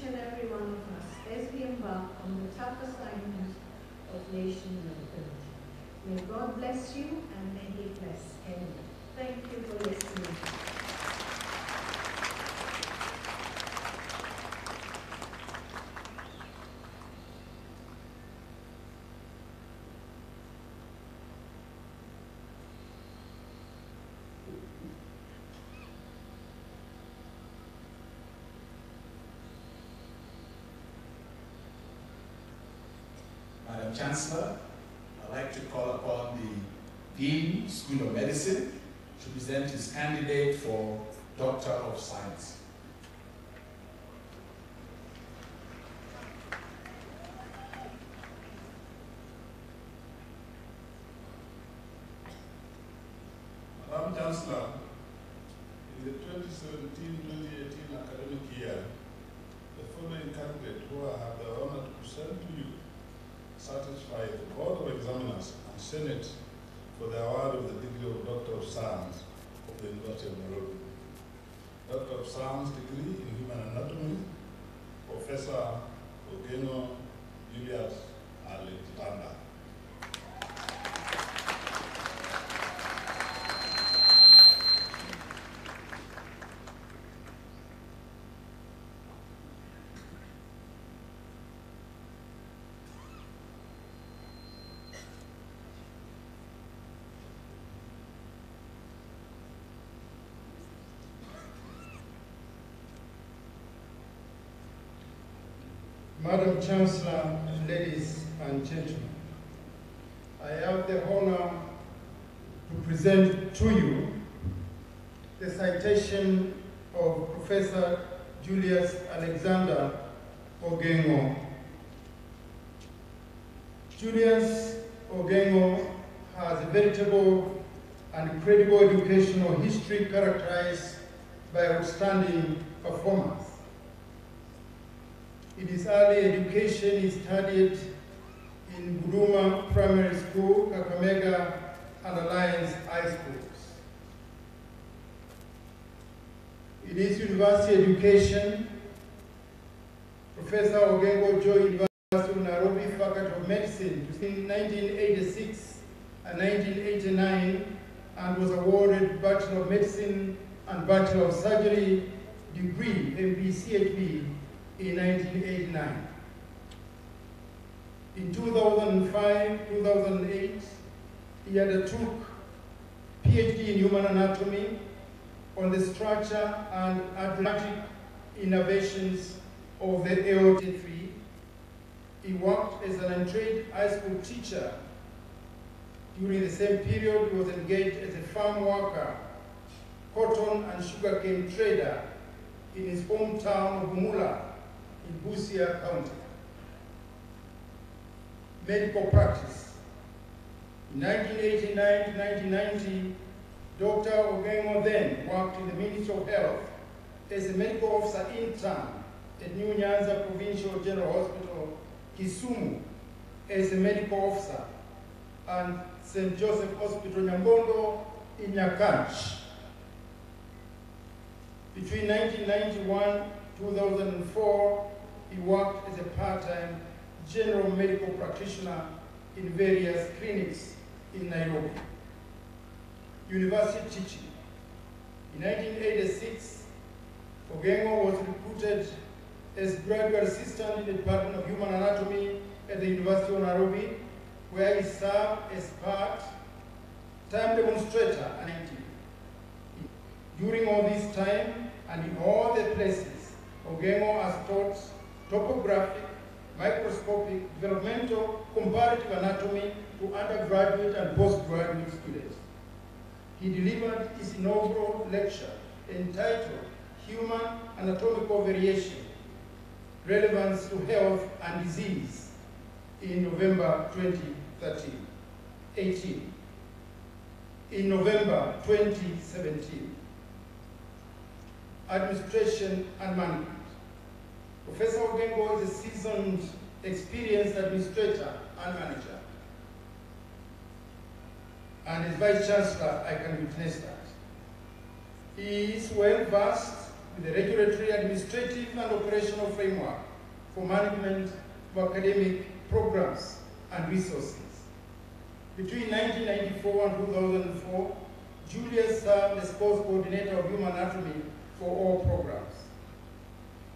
and every one of us as we embark on the tough assignment of nation building. May God bless you and may He bless Kenya. Thank you for listening. Madam Chancellor, I'd like to call upon the Dean, School of Medicine, to present his candidate for Doctor of Science. Madam Chancellor, in the 2017-2018 academic year, the following candidate who I have the honor to present to you satisfy the Board of Examiners and Senate for the award of the degree of Doctor of Science of the University of Nairobi. Doctor of Science degree in Human Anatomy, Professor Ogengo Julius Alexander. Madam Chancellor, ladies and gentlemen, I have the honor to present to you the citation of Professor Julius Alexander Ogengo. Julius Ogengo has a veritable and credible educational history characterized by outstanding performance. In his early education, he studied in Guduma Primary School, Kakamega, and Alliance High Schools. In his university education, Professor Ogengo joined University of Nairobi Faculty of Medicine between 1986 and 1989 and was awarded Bachelor of Medicine and Bachelor of Surgery degree, MD-CHB, in 1989. In 2005-2008, he undertook PhD in Human Anatomy on the structure and adjunctive innervations of the aorta. He worked as an untrained high school teacher. During the same period, he was engaged as a farm worker, cotton and sugarcane trader in his hometown of Bumula, in Busia County. Medical practice. In 1989 to 1990, Dr. Ogengo then worked in the Ministry of Health as a medical officer intern at New Nyanza Provincial General Hospital, Kisumu, as a medical officer, and St. Joseph Hospital, Nyambondo, in Nyakach. Between 1991 and 2004, he worked as a part-time general medical practitioner in various clinics in Nairobi. University teaching. In 1986, Ogengo was recruited as graduate assistant in the Department of Human Anatomy at the University of Nairobi, where he served as part-time demonstrator and active. During all this time and in all the places, Ogengo has taught topographic, microscopic, developmental, comparative anatomy to undergraduate and postgraduate students. He delivered his inaugural lecture entitled Human Anatomical Variation, Relevance to Health and Disease in November 2018. In November 2017. Administration and management. Professor Ogengo is a seasoned, experienced administrator and manager. And as Vice Chancellor, I can witness that. He is well versed with a regulatory, administrative, and operational framework for management of academic programs and resources. Between 1994 and 2004, Julius served as course coordinator of human anatomy for all programs.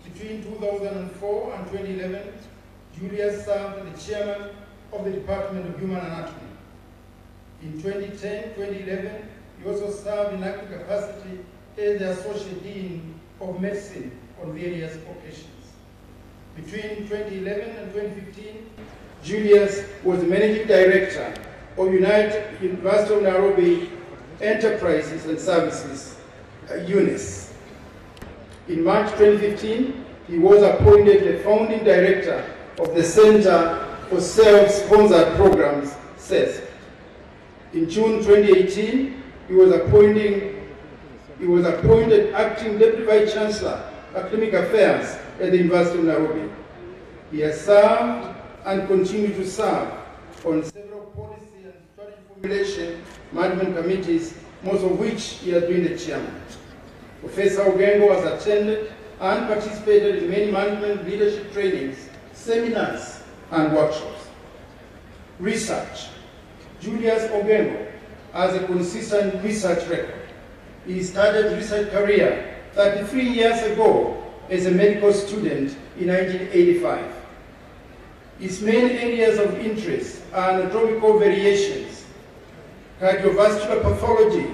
Between 2004 and 2011, Julius served as the chairman of the Department of Human Anatomy. In 2010-2011, he also served in active capacity as the Associate Dean of Medicine on various occasions. Between 2011 and 2015, Julius was the Managing Director of University of Nairobi Enterprises and Services, UNIS. In March 2015, he was appointed the Founding Director of the Center for Self-Sponsored Programs, CESP. In June 2018, he was appointed Acting Deputy Vice Chancellor, Academic Affairs at the University of Nairobi. He has served and continues to serve on several policy and strategy formulation management committees, most of which he has been the chairman. Professor Ogengo has attended and participated in many management leadership trainings, seminars, and workshops. Research. Julius Ogengo has a consistent research record. He started his research career 33 years ago as a medical student in 1985. His main areas of interest are anatomical variations, cardiovascular pathology,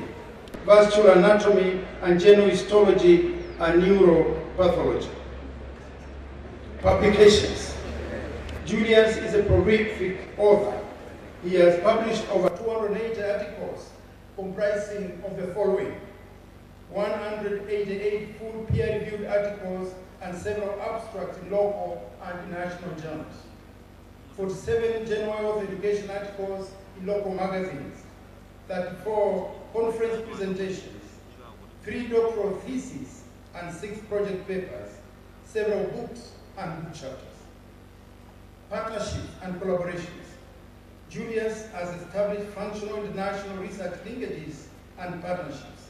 vascular anatomy, and general histology and neuropathology. Publications. Julius is a prolific author. He has published over 280 articles comprising of the following: 188 full peer-reviewed articles and several abstracts in local and international journals, 47 general health education articles in local magazines, 34 conference presentations, 3 doctoral theses and 6 project papers, several books and book chapters. Partnerships and collaborations. Julius has established functional international research linkages and partnerships,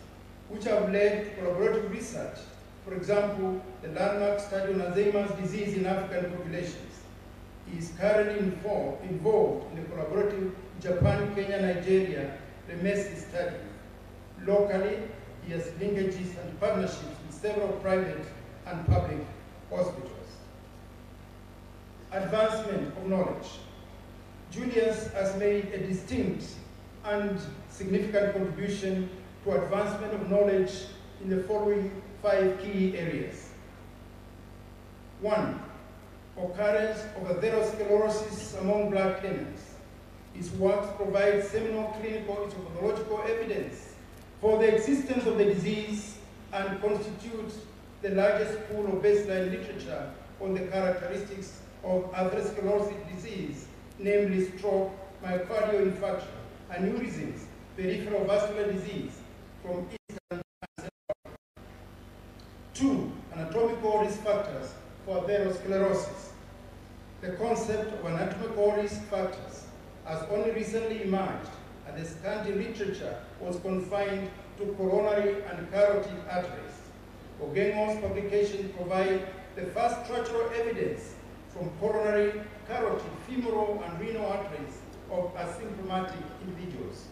which have led to collaborative research. For example, the landmark study on Alzheimer's disease in African populations. He is currently involved in the collaborative Japan, Kenya, Nigeria, the MESI study. Locally, he has linkages and partnerships with several private and public hospitals. Advancement of knowledge. Julius has made a distinct and significant contribution to advancement of knowledge in the following 5 key areas. 1. Occurrence of atherosclerosis among Black Kenyans. His works provide seminal clinical and pathological evidence for the existence of the disease and constitute the largest pool of baseline literature on the characteristics of atherosclerosis disease, namely stroke, myocardial infarction, aneurysms, peripheral vascular disease from Eastern and Central. 2. Anatomical risk factors for atherosclerosis. The concept of anatomical risk factors has only recently emerged, and the scanty literature was confined to coronary and carotid arteries. Ogengo's publications provide the first structural evidence from coronary, carotid, femoral, and renal arteries of asymptomatic individuals.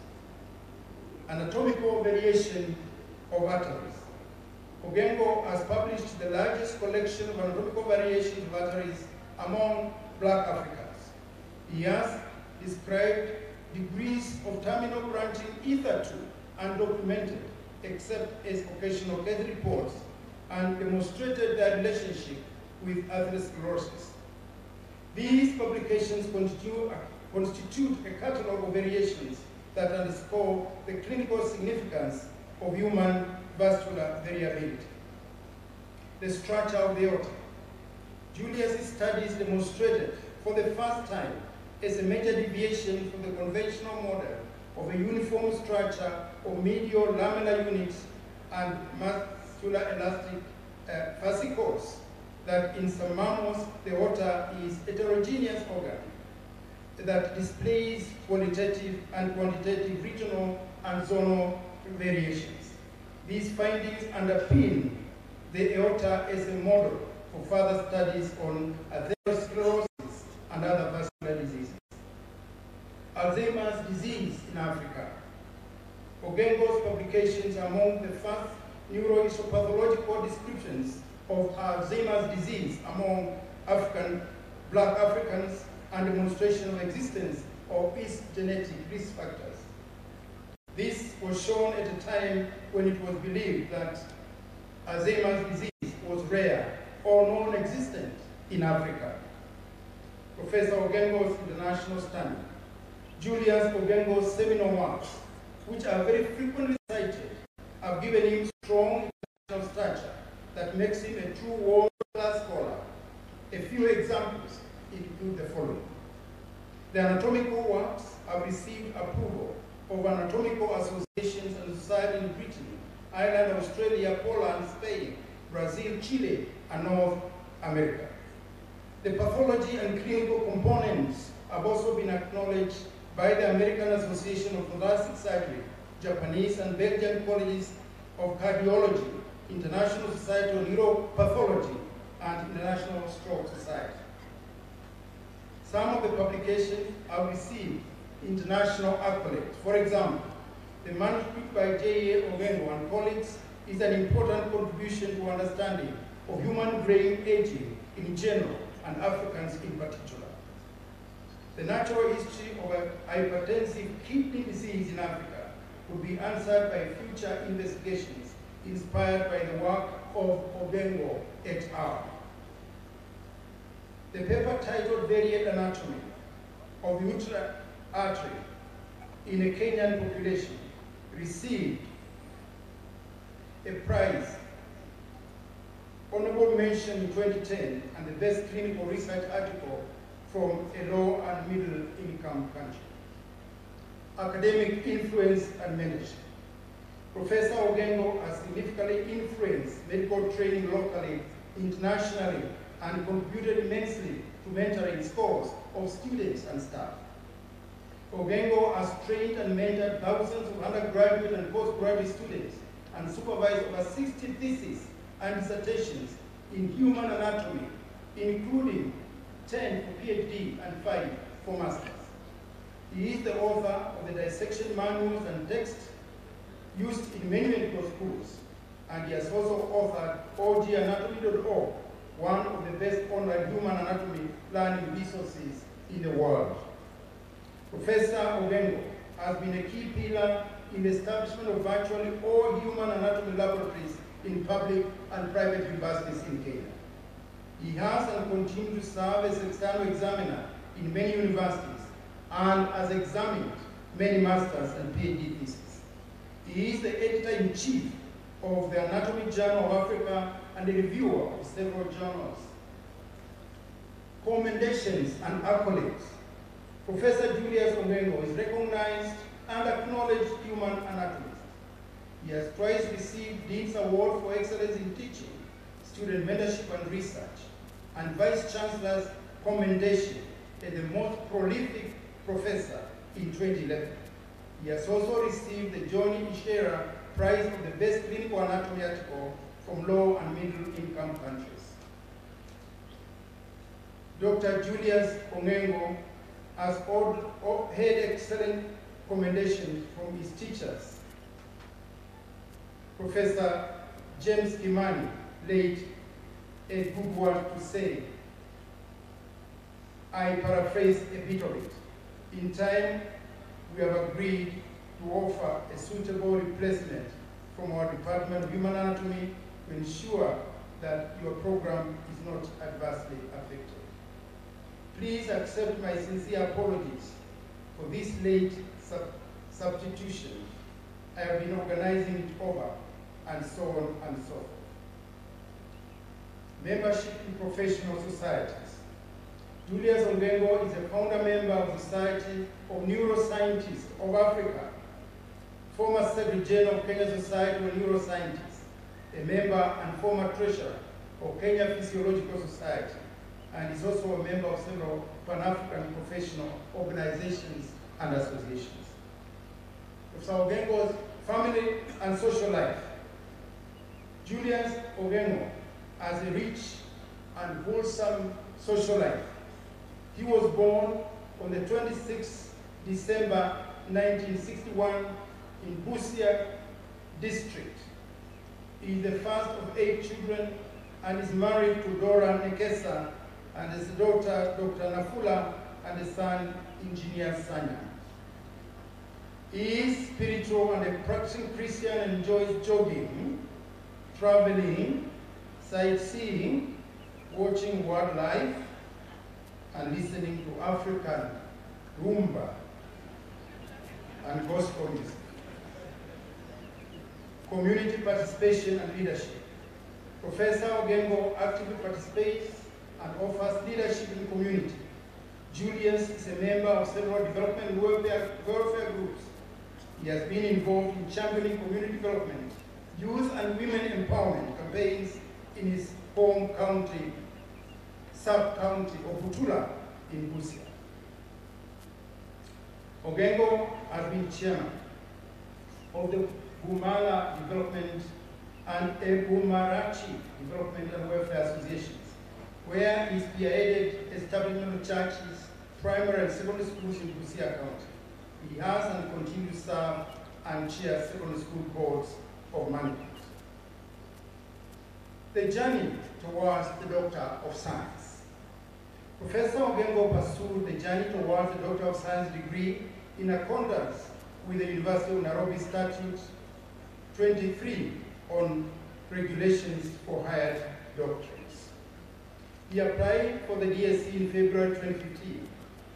Anatomical variation of arteries. Ogengo has published the largest collection of anatomical variations of arteries among Black Africans. He has described degrees of terminal branching hitherto undocumented, except as occasional case reports, and demonstrated their relationship with atherosclerosis. These publications constitute a catalogue of variations that underscore the clinical significance of human vascular variability. The structure of the aorta. Julius' studies demonstrated for the first time as a major deviation from the conventional model of a uniform structure of medial lamellar units and muscular elastic fascicles, that in some mammals the aorta is a heterogeneous organ that displays qualitative and quantitative regional and zonal variations. These findings underpin the aorta as a model for further studies on atherosclerosis and other vascular diseases. Alzheimer's disease in Africa. Ogengo's publications are among the first neurohistopathological descriptions of Alzheimer's disease among Black Africans and demonstration of existence of its genetic risk factors. This was shown at a time when it was believed that Alzheimer's disease was rare or non-existent in Africa. Professor Ogengo's international standing. Julius Ogengo's seminal works, which are very frequently cited, have given him strong international stature that makes him a true world-class scholar. A few examples include the following. The anatomical works have received approval of anatomical associations and societies in Britain, Ireland, Australia, Poland, Spain, Brazil, Chile, and North America. The pathology and clinical components have also been acknowledged by the American Association of Thoracic Surgery, Japanese and Belgian Colleges of Cardiology, International Society of Neuropathology, and International Stroke Society. Some of the publications have received international accolades. For example, the manuscript by J.A. Ogengo and colleagues is an important contribution to understanding of human brain aging in general and Africans in particular. The natural history of a hypertensive kidney disease in Africa could be answered by future investigations inspired by the work of Ogengo et al. The paper titled Variant Anatomy of the Uterine Artery in a Kenyan Population received a prize, honorable mention in 2010, and the best clinical research article from a low and middle income country. Academic influence and mentorship. Professor Ogengo has significantly influenced medical training locally, internationally, and contributed immensely to mentoring scores of students and staff. Ogengo has trained and mentored thousands of undergraduate and postgraduate students and supervised over 60 theses and dissertations in human anatomy, including 10 for PhD and 5 for masters. He is the author of the dissection manuals and texts used in many medical schools, and he has also authored oganatomy.org, one of the best online human anatomy learning resources in the world. Professor Ogengo has been a key pillar in the establishment of virtually all human anatomy laboratories in public and private universities in Kenya. He has and continues to serve as external examiner in many universities and has examined many masters and PhD theses. He is the editor-in-chief of the Anatomy Journal of Africa and a reviewer of several journals. Commendations and accolades. Professor Julius Ogengo is recognized and acknowledged human anatomist. He has twice received Dean's Award for Excellence in Teaching, Student Mentorship and Research, and Vice Chancellor's commendation as the most prolific professor in 2011. He has also received the Johnny Ishera Prize for the Best Clinical Anatomy Article from low and middle income countries. Dr. Julius Ogengo has had excellent commendations from his teachers. Professor James Kimani, late, a good word to say. I paraphrase a bit of it. In time, we have agreed to offer a suitable replacement from our Department of Human Anatomy to ensure that your program is not adversely affected. Please accept my sincere apologies for this late substitution. I have been organizing it over, and so on and so forth. Membership in professional societies. Julius Ogengo is a founder member of the Society of Neuroscientists of Africa, former Secretary General of Kenya Society of Neuroscientists, a member and former treasurer of Kenya Physiological Society, and is also a member of several Pan-African professional organizations and associations. Professor Ogengo's family and social life. Julius Ogengo has a rich and wholesome social life. He was born on the 26th December 1961 in Busia district. He is the first of 8 children and is married to Dora Nekesa and his daughter Dr. Nafula and a son Engineer Sanya. He is spiritual and a practicing Christian and enjoys jogging, traveling, sightseeing, watching wildlife, and listening to African rumba and gospel music. Community participation and leadership. Professor Ogengo actively participates and offers leadership in the community. Julius is a member of several development and welfare groups. He has been involved in championing community development, youth and women empowerment campaigns in his home county, sub-county of Butula in Busia. Ogengo has been chairman of the Bumala Development and Ebumarachi Development and Welfare Associations, where he spearheaded establishment of churches, primary and secondary schools in Busia County. He has and continues to serve and chair secondary school boards of management. The journey towards the Doctor of Science. Professor Ogengo pursued the journey towards the Doctor of Science degree in accordance with the University of Nairobi Statute 23 on regulations for hired doctors. He applied for the DSc in February 2015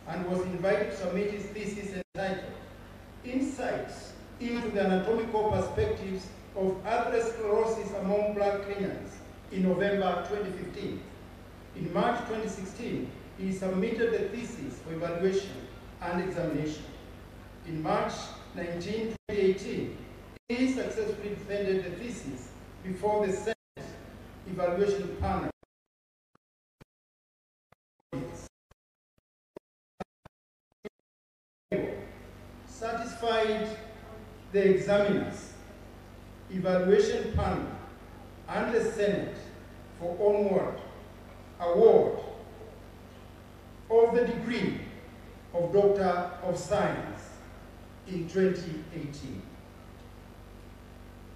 and was invited to submit his thesis entitled Insights into the Anatomical Perspectives of Atherosclerosis Among Black Kenyans in November 2015. In March 2016, he submitted the thesis for evaluation and examination. In March 19, 2018, he successfully defended the thesis before the Senate evaluation panel. Satisfied the examiners, evaluation panel, and the Senate for onward award of the degree of Doctor of Science in 2018.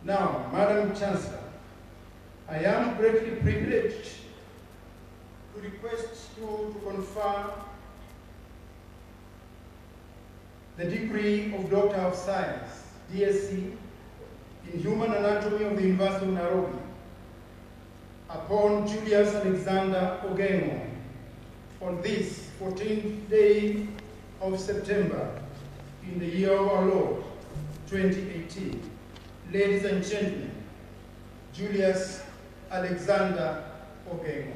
Now, Madam Chancellor, I am greatly privileged to request you to confer the degree of Doctor of Science, DSc, in Human Anatomy of the University of Nairobi upon Julius Alexander Ogengo on this 14th day of September in the year of our Lord, 2018. Ladies and gentlemen, Julius Alexander Ogengo.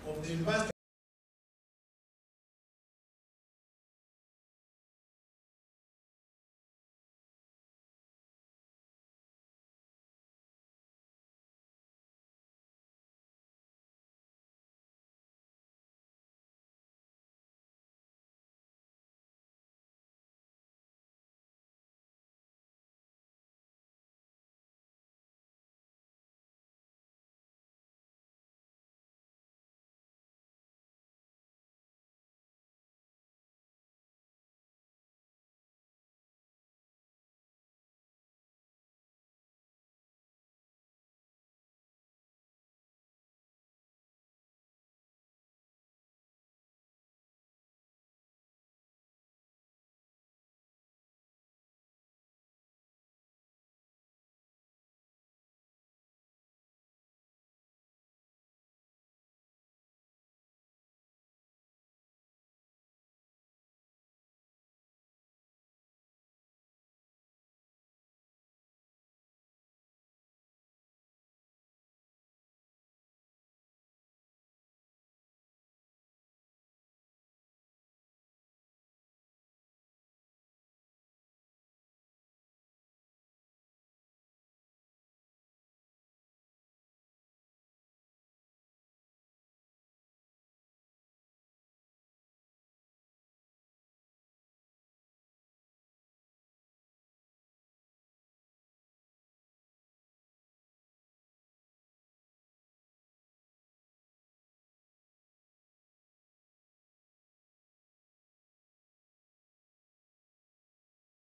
Of the University